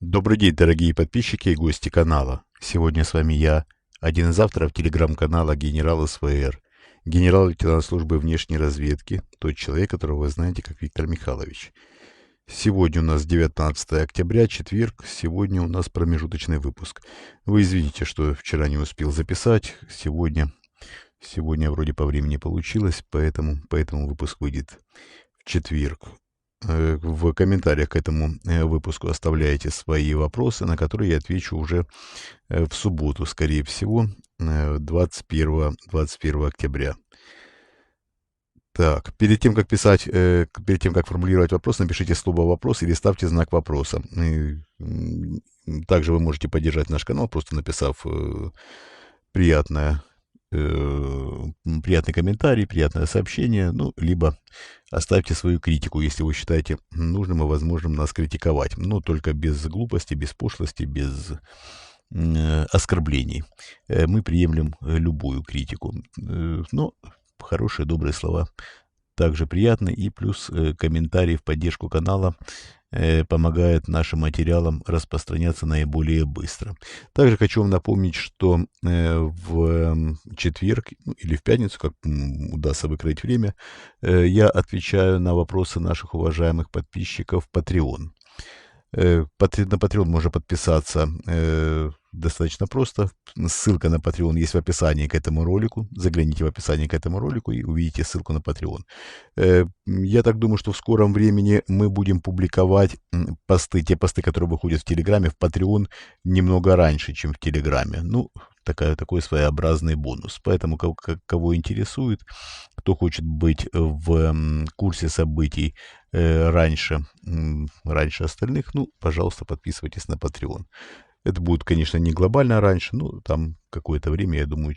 Добрый день, дорогие подписчики и гости канала. Сегодня с вами я, один из авторов телеграм-канала «Генерал СВР», генерал-лейтенант службы внешней разведки, тот человек, которого вы знаете как Виктор Михайлович. Сегодня у нас 19 октября, четверг, сегодня у нас промежуточный выпуск. Вы извините, что вчера не успел записать, сегодня вроде по времени получилось, поэтому выпуск выйдет в четверг. В комментариях к этому выпуску оставляйте свои вопросы, на которые я отвечу уже в субботу, скорее всего, 21 октября. Так, перед тем, как формулировать вопрос, напишите слово «вопрос» или ставьте знак вопроса. Также вы можете поддержать наш канал, просто написав приятный комментарий, приятное сообщение, ну, либо оставьте свою критику, если вы считаете нужным и возможным нас критиковать. Но только без глупости, без пошлости, без оскорблений. Мы приемлем любую критику. Но хорошие, добрые слова также приятны. И плюс комментарии в поддержку канала помогает нашим материалам распространяться наиболее быстро. Также хочу вам напомнить, что в четверг или в пятницу, как удастся выкроить время, я отвечаю на вопросы наших уважаемых подписчиков в Patreon. На Patreon можно подписаться достаточно просто. Ссылка на Patreon есть в описании к этому ролику. Загляните в описание к этому ролику и увидите ссылку на Patreon. Я так думаю, что в скором времени мы будем публиковать те посты, которые выходят в Телеграме, в Patreon немного раньше, чем в Телеграме. Ну, такой своеобразный бонус. Поэтому, кого интересует, кто хочет быть в курсе событий раньше остальных, ну, пожалуйста, подписывайтесь на Patreon. Это будет, конечно, не глобально раньше, но там какое-то время, я думаю,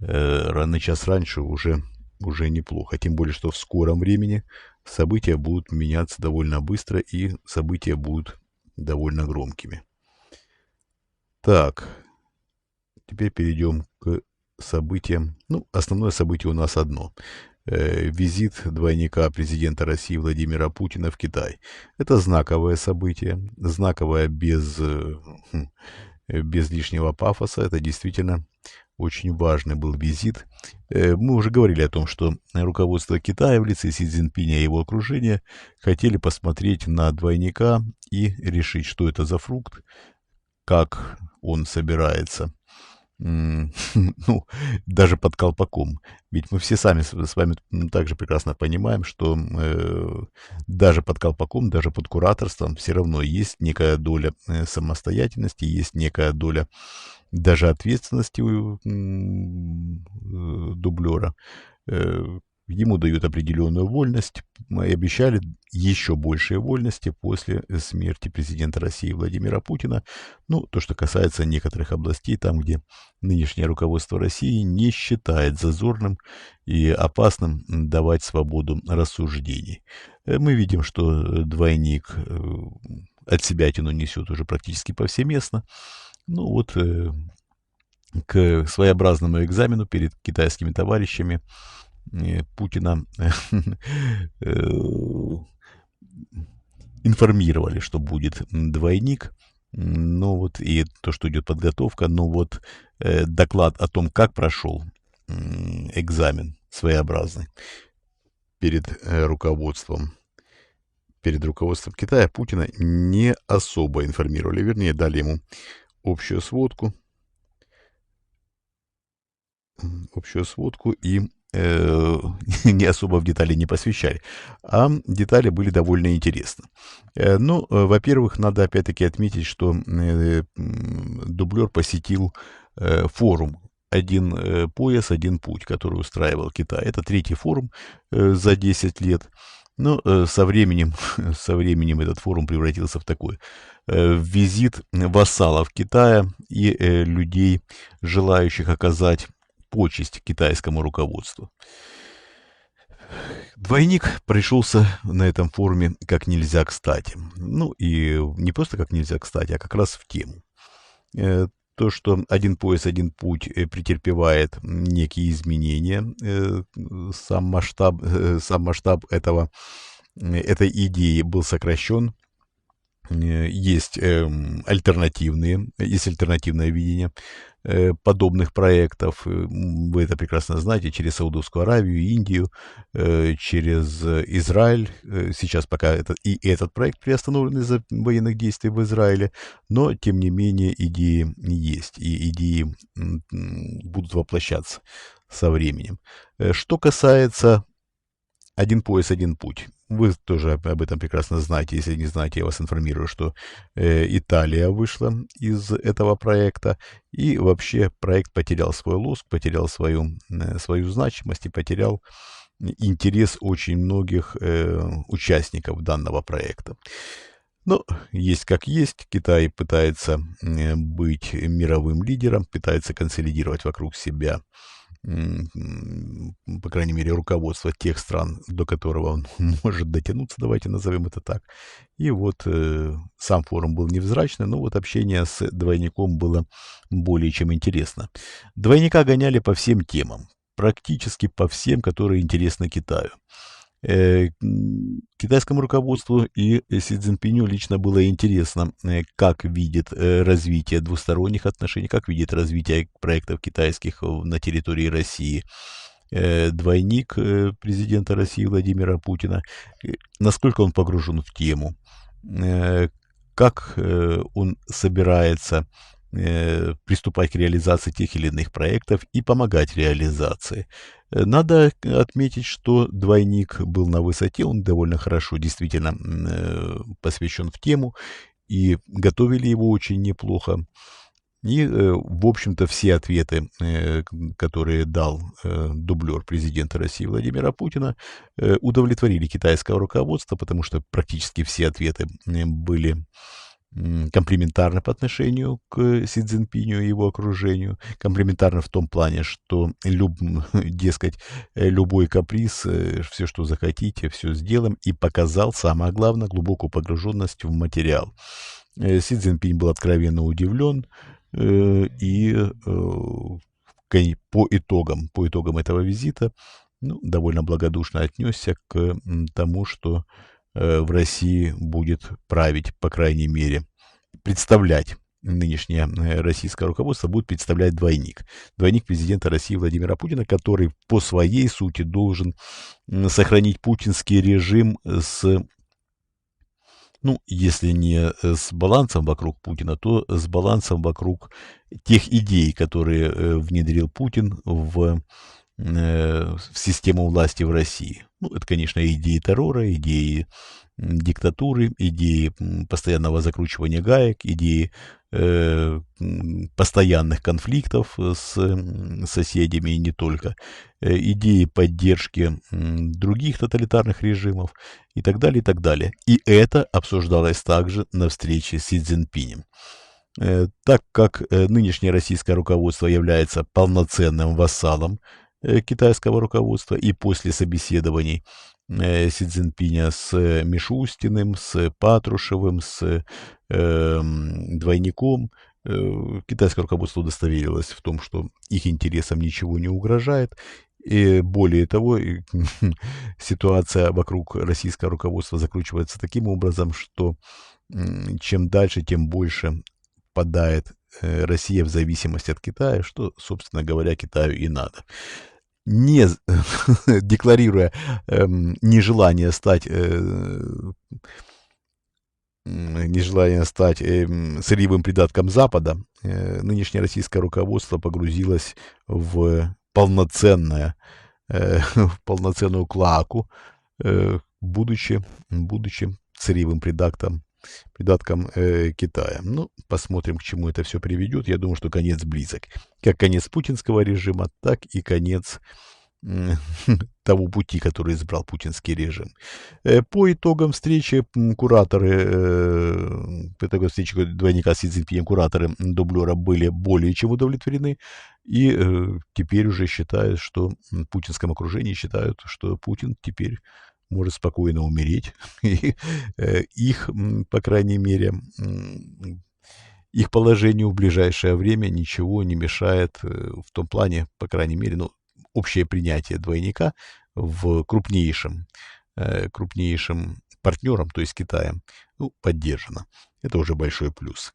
на час раньше уже неплохо. Тем более, что в скором времени события будут меняться довольно быстро, и события будут довольно громкими. Так, теперь перейдем к событиям. Ну, основное событие у нас одно. Визит двойника президента России Владимира Путина в Китай. Это знаковое событие, знаковое без лишнего пафоса. Это действительно очень важный был визит. Мы уже говорили о том, что руководство Китая в лице Си Цзиньпиня и его окружения хотели посмотреть на двойника и решить, что это за фрукт, как он собирается. Ну, даже под колпаком. Ведь мы все сами с вами также прекрасно понимаем, что даже под колпаком, даже под кураторством все равно есть некая доля самостоятельности, есть некая доля даже ответственности у дублера. Ему дают определенную вольность. Мы обещали еще большей вольности после смерти президента России Владимира Путина. Ну, то, что касается некоторых областей, там, где нынешнее руководство России не считает зазорным и опасным давать свободу рассуждений. Мы видим, что двойник от себятину несет уже практически повсеместно. Ну, вот к своеобразному экзамену перед китайскими товарищами Путина информировали, что будет двойник. Ну вот и то, что идет подготовка, но вот доклад о том, как прошел экзамен своеобразный перед руководством Китая, Путина не особо информировали, вернее, дали ему общую сводку и не особо в детали не посвящали, а детали были довольно интересны. Ну, во-первых, надо опять-таки отметить, что дублер посетил форум «Один пояс, один путь», который устраивал Китай. Это третий форум за 10 лет. Но со временем этот форум превратился в такой визит вассалов Китая и людей, желающих оказать почесть китайскому руководству. Двойник пришелся на этом форуме как нельзя кстати. Ну и не просто как нельзя кстати, а как раз в тему. То, что один пояс, один путь претерпевает некие изменения, сам масштаб этой идеи был сокращен есть альтернативное видение подобных проектов. Вы это прекрасно знаете, через Саудовскую Аравию, Индию, через Израиль. Сейчас пока и этот проект приостановлен из-за военных действий в Израиле, но, тем не менее, идеи есть, и идеи будут воплощаться со временем. Что касается один пояс, один путь. Вы тоже об этом прекрасно знаете. Если не знаете, я вас информирую, что Италия вышла из этого проекта. И вообще проект потерял свой лоск, потерял свою значимость и потерял интерес очень многих участников данного проекта. Но есть как есть. Китай пытается быть мировым лидером, пытается консолидировать вокруг себя, по крайней мере, руководство тех стран, до которого он может дотянуться, давайте назовем это так. И вот сам форум был невзрачный, но вот общение с двойником было более чем интересно. Двойника гоняли по всем темам, практически по всем, которые интересны Китаю. Китайскому руководству и Си Цзиньпиню лично было интересно, как видит развитие двусторонних отношений, как видит развитие проектов китайских на территории России двойник президента России Владимира Путина, насколько он погружен в тему, как он собирается приступать к реализации тех или иных проектов и помогать реализации. Надо отметить, что двойник был на высоте, он довольно хорошо действительно посвящен в тему, и готовили его очень неплохо. И, в общем-то, все ответы, которые дал дублер президента России Владимира Путина, удовлетворили китайское руководство, потому что практически все ответы были комплиментарны по отношению к Си Цзиньпиню и его окружению. Комплиментарны в том плане, что, дескать, любой каприз, все, что захотите, все сделаем, и показал, самое главное, глубокую погруженность в материал. Си Цзиньпинь был откровенно удивлен, и по итогам этого визита довольно благодушно отнесся к тому, что в России будет править, по крайней мере, представлять нынешнее российское руководство будет представлять двойник. Двойник президента России Владимира Путина, который по своей сути должен сохранить путинский режим если не с балансом вокруг Путина, то с балансом вокруг тех идей, которые внедрил Путин в систему власти в России. Это, конечно, идеи террора, идеи диктатуры, идеи постоянного закручивания гаек, идеи постоянных конфликтов с соседями и не только, идеи поддержки других тоталитарных режимов и так далее, и так далее. И это обсуждалось также на встрече с Си Цзиньпинем. Так как нынешнее российское руководство является полноценным вассалом китайского руководства, и после собеседований Си Цзиньпиня с Мишустиным, с Патрушевым, с двойником, китайское руководство удостоверилось в том, что их интересам ничего не угрожает. И более того, ситуация вокруг российского руководства закручивается таким образом, что чем дальше, тем больше впадает Россия в зависимость от Китая, что, собственно говоря, Китаю и надо. Не декларируя нежелание стать сырьевым придатком Запада, нынешнее российское руководство погрузилось в в полноценную клоаку, будучи сырьевым придатком Китая. Посмотрим, к чему это все приведет. Я думаю, что конец близок. Как конец путинского режима, так и конец того пути, который избрал путинский режим. По итогам встречи двойника Си Цзиньпиня, кураторы дублера были более чем удовлетворены, и теперь уже считают, что в путинском окружении считают, что Путин теперь может спокойно умереть. И их, по крайней мере, их положению в ближайшее время ничего не мешает в том плане, по крайней мере, общее принятие двойника в крупнейшим партнером, то есть Китаем, ну, поддержано. Это уже большой плюс.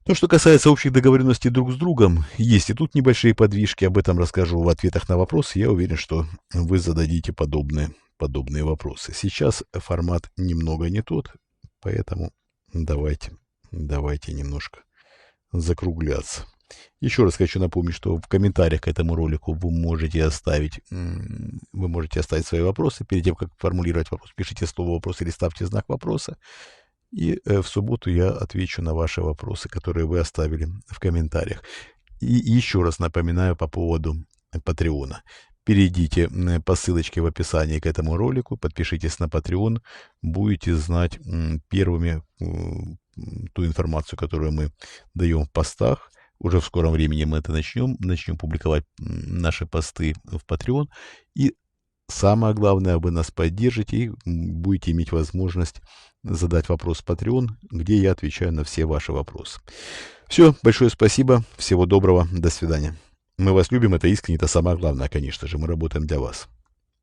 То, что касается общих договоренностей друг с другом, есть и тут небольшие подвижки, об этом расскажу в ответах на вопросы. Я уверен, что вы зададите подобные вопросы. Сейчас формат немного не тот, поэтому давайте немножко закругляться. Еще раз хочу напомнить, что в комментариях к этому ролику вы можете оставить свои вопросы. Перед тем, как формулировать вопрос, пишите слово «вопрос» или ставьте знак вопроса. И в субботу я отвечу на ваши вопросы, которые вы оставили в комментариях. И еще раз напоминаю по поводу Патреона. Перейдите по ссылочке в описании к этому ролику, подпишитесь на Patreon, будете знать первыми ту информацию, которую мы даем в постах. Уже в скором времени мы это начнем публиковать наши посты в Patreon. И самое главное, вы нас поддержите и будете иметь возможность задать вопрос в Patreon, где я отвечаю на все ваши вопросы. Все, большое спасибо, всего доброго, до свидания. Мы вас любим, это искренне, это самое главное, конечно же, мы работаем для вас.